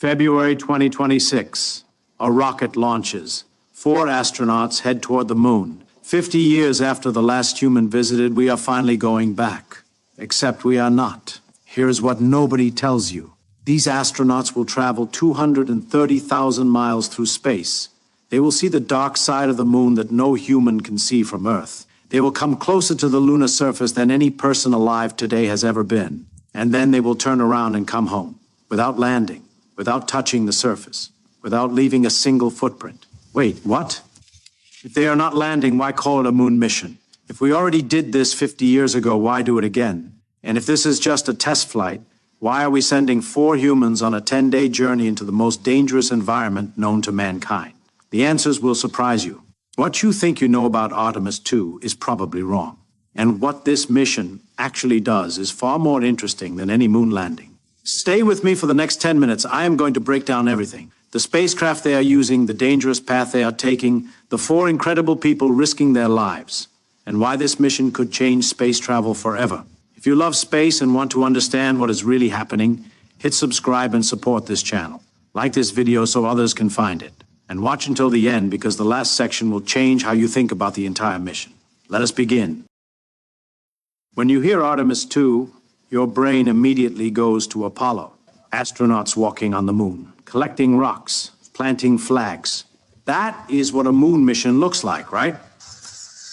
February 2026. A rocket launches. 4 astronauts head toward the moon. 50 years after the last human visited, we are finally going back. Except we are not. Here's what nobody tells you. These astronauts will travel 230,000 miles through space. They will see the dark side of the moon that no human can see from Earth. They will come closer to the lunar surface than any person alive today has ever been. And then they will turn around and come home, without landing, without touching the surface, without leaving a single footprint. Wait, what? If they are not landing, why call it a moon mission? If we already did this 50 years ago, why do it again? And if this is just a test flight, why are we sending 4 humans on a 10-day journey into the most dangerous environment known to mankind? The answers will surprise you. What you think you know about Artemis II is probably wrong. And what this mission actually does is far more interesting than any moon landing. Stay with me for the next 10 minutes. I am going to break down everything. The spacecraft they are using, the dangerous path they are taking, the 4 incredible people risking their lives, and why this mission could change space travel forever. If you love space and want to understand what is really happening, hit subscribe and support this channel. Like this video so others can find it. And watch until the end because the last section will change how you think about the entire mission. Let us begin. When you hear Artemis II, your brain immediately goes to Apollo. Astronauts walking on the moon, collecting rocks, planting flags. That is what a moon mission looks like, right?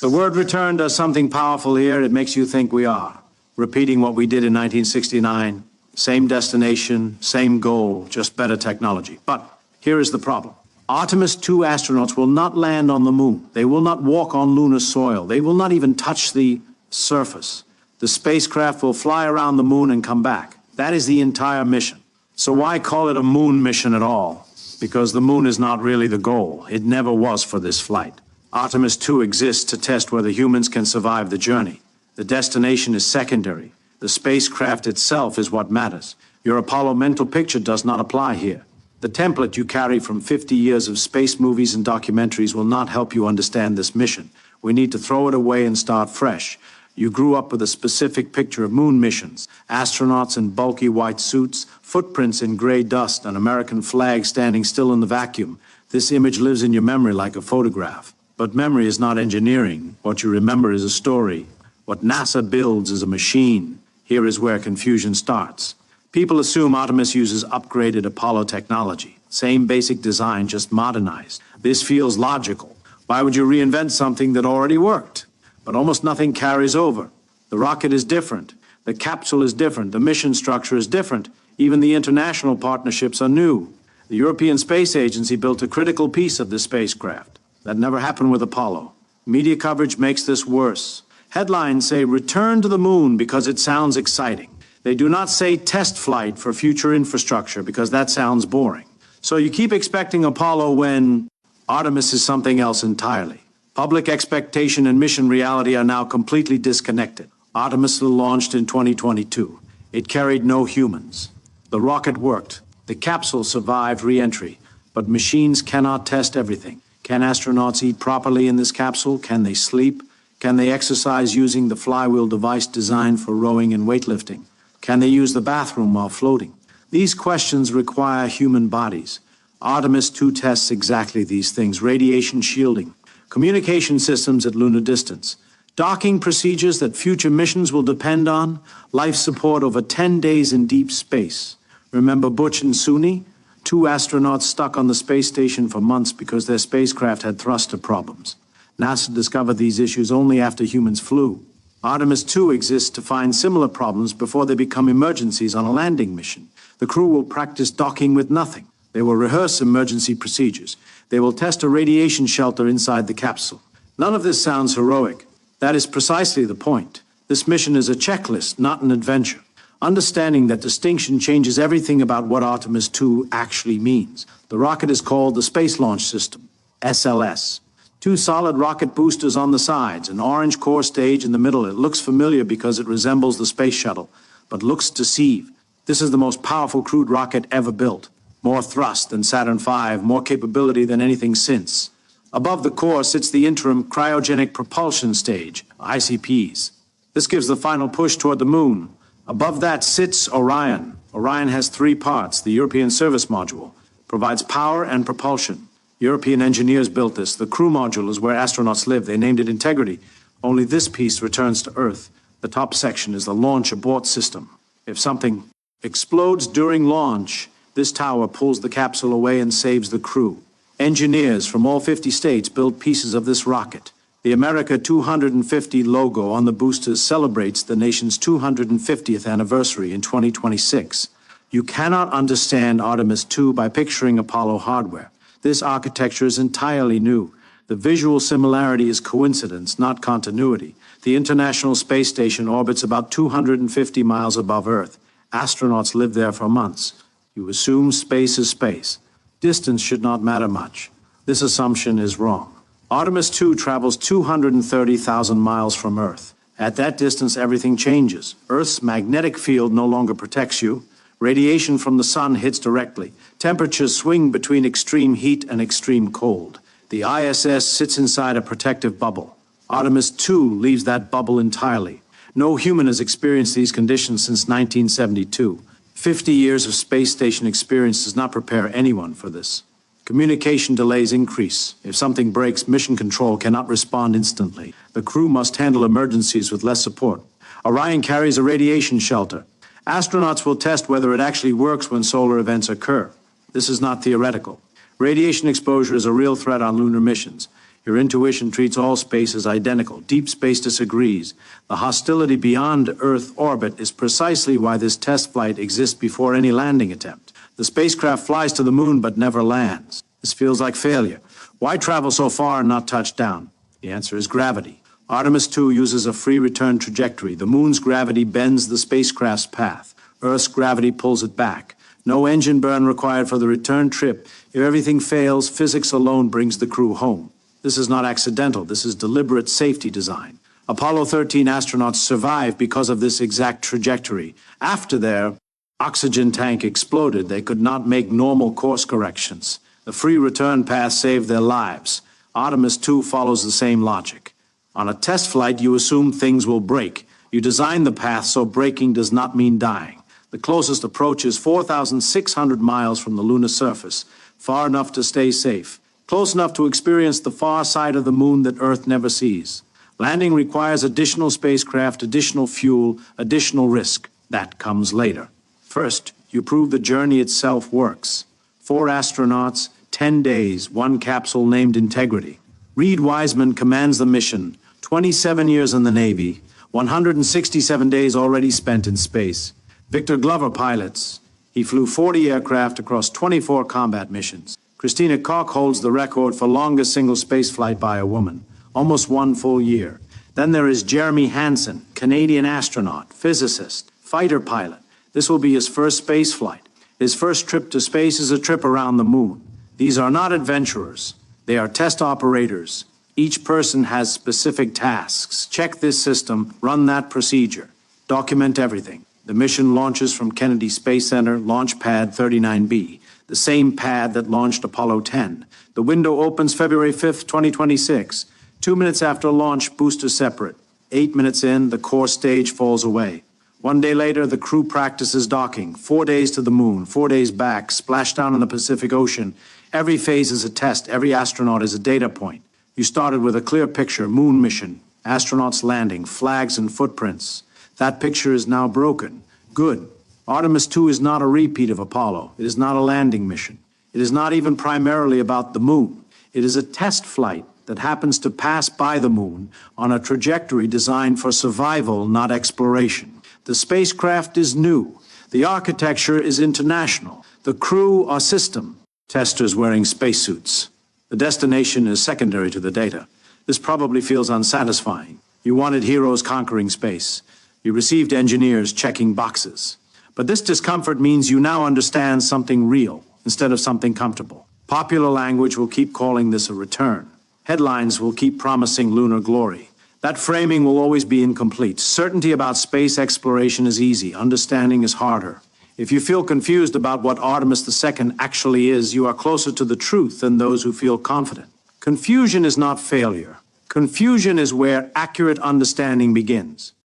The word return does something powerful here. It makes you think we are repeating what we did in 1969. Same destination, same goal, just better technology. But here is the problem. Artemis II astronauts will not land on the moon. They will not walk on lunar soil. They will not even touch the surface. The spacecraft will fly around the moon and come back. That is the entire mission. So why call it a moon mission at all? Because the moon is not really the goal. It never was for this flight. Artemis II exists to test whether humans can survive the journey. The destination is secondary. The spacecraft itself is what matters. Your Apollo mental picture does not apply here. The template you carry from 50 years of space movies and documentaries will not help you understand this mission. We need to throw it away and start fresh. You grew up with a specific picture of moon missions, astronauts in bulky white suits, footprints in gray dust, an American flag standing still in the vacuum. This image lives in your memory like a photograph. But memory is not engineering. What you remember is a story. What NASA builds is a machine. Here is where confusion starts. People assume Artemis uses upgraded Apollo technology. Same basic design, just modernized. This feels logical. Why would you reinvent something that already worked? But almost nothing carries over. The rocket is different. The capsule is different. The mission structure is different. Even the international partnerships are new. The European Space Agency built a critical piece of this spacecraft. That never happened with Apollo. Media coverage makes this worse. Headlines say, "Return to the moon," because it sounds exciting. They do not say test flight for future infrastructure because that sounds boring. So you keep expecting Apollo when Artemis is something else entirely. Public expectation and mission reality are now completely disconnected. Artemis launched in 2022. It carried no humans. The rocket worked. The capsule survived re-entry. But machines cannot test everything. Can astronauts eat properly in this capsule? Can they sleep? Can they exercise using the flywheel device designed for rowing and weightlifting? Can they use the bathroom while floating? These questions require human bodies. Artemis II tests exactly these things: radiation shielding, communication systems at lunar distance, docking procedures that future missions will depend on, life support over 10 days in deep space. Remember Butch and Suni? 2 astronauts stuck on the space station for months because their spacecraft had thruster problems. NASA discovered these issues only after humans flew. Artemis II exists to find similar problems before they become emergencies on a landing mission. The crew will practice docking with nothing. They will rehearse emergency procedures. They will test a radiation shelter inside the capsule. None of this sounds heroic. That is precisely the point. This mission is a checklist, not an adventure. Understanding that distinction changes everything about what Artemis II actually means. The rocket is called the Space Launch System, SLS. 2 solid rocket boosters on the sides, an orange core stage in the middle. It looks familiar because it resembles the space shuttle, but looks deceive. This is the most powerful crewed rocket ever built. More thrust than Saturn V, more capability than anything since. Above the core sits the interim cryogenic propulsion stage, ICPs. This gives the final push toward the moon. Above that sits Orion. Orion has three parts. The European service module provides power and propulsion. European engineers built this. The crew module is where astronauts live. They named it Integrity. Only this piece returns to Earth. The top section is the launch abort system. If something explodes during launch, this tower pulls the capsule away and saves the crew. Engineers from all 50 states built pieces of this rocket. The America 250 logo on the boosters celebrates the nation's 250th anniversary in 2026. You cannot understand Artemis II by picturing Apollo hardware. This architecture is entirely new. The visual similarity is coincidence, not continuity. The International Space Station orbits about 250 miles above Earth. Astronauts live there for months. You assume space is space. Distance should not matter much. This assumption is wrong. Artemis II travels 230,000 miles from Earth. At that distance, everything changes. Earth's magnetic field no longer protects you. Radiation from the sun hits directly. Temperatures swing between extreme heat and extreme cold. The ISS sits inside a protective bubble. Artemis II leaves that bubble entirely. No human has experienced these conditions since 1972. 50 years of space station experience does not prepare anyone for this. Communication delays increase. If something breaks, mission control cannot respond instantly. The crew must handle emergencies with less support. Orion carries a radiation shelter. Astronauts will test whether it actually works when solar events occur. This is not theoretical. Radiation exposure is a real threat on lunar missions. Your intuition treats all space as identical. Deep space disagrees. The hostility beyond Earth orbit is precisely why this test flight exists before any landing attempt. The spacecraft flies to the moon but never lands. This feels like failure. Why travel so far and not touch down? The answer is gravity. Artemis II uses a free return trajectory. The moon's gravity bends the spacecraft's path. Earth's gravity pulls it back. No engine burn required for the return trip. If everything fails, physics alone brings the crew home. This is not accidental. This is deliberate safety design. Apollo 13 astronauts survived because of this exact trajectory. After their oxygen tank exploded, they could not make normal course corrections. The free return path saved their lives. Artemis II follows the same logic. On a test flight, you assume things will break. You design the path so braking does not mean dying. The closest approach is 4,600 miles from the lunar surface, far enough to stay safe, close enough to experience the far side of the moon that Earth never sees. Landing requires additional spacecraft, additional fuel, additional risk. That comes later. First, you prove the journey itself works. 4 astronauts, 10 days, 1 capsule named Integrity. Reed Wiseman commands the mission. 27 years in the Navy, 167 days already spent in space. Victor Glover pilots. He flew 40 aircraft across 24 combat missions. Christina Koch holds the record for longest single spaceflight by a woman, almost 1 full year. Then there is Jeremy Hansen, Canadian astronaut, physicist, fighter pilot. This will be his first spaceflight. His first trip to space is a trip around the moon. These are not adventurers. They are test operators. Each person has specific tasks. Check this system, run that procedure. Document everything. The mission launches from Kennedy Space Center, Launch Pad 39B, the same pad that launched Apollo 10. The window opens February 5th, 2026. 2 minutes after launch, boosters separate. 8 minutes in, the core stage falls away. 1 day later, the crew practices docking. 4 days to the moon, 4 days back, splashdown in the Pacific Ocean. Every phase is a test. Every astronaut is a data point. You started with a clear picture, moon mission, astronauts landing, flags and footprints. That picture is now broken. Good. Artemis II is not a repeat of Apollo. It is not a landing mission. It is not even primarily about the moon. It is a test flight that happens to pass by the moon on a trajectory designed for survival, not exploration. The spacecraft is new. The architecture is international. The crew are system. Testers wearing spacesuits. The destination is secondary to the data. This probably feels unsatisfying. You wanted heroes conquering space. You received engineers checking boxes. But this discomfort means you now understand something real instead of something comfortable. Popular language will keep calling this a return. Headlines will keep promising lunar glory. That framing will always be incomplete. Certainty about space exploration is easy. Understanding is harder. If you feel confused about what Artemis II actually is, you are closer to the truth than those who feel confident. Confusion is not failure. Confusion is where accurate understanding begins.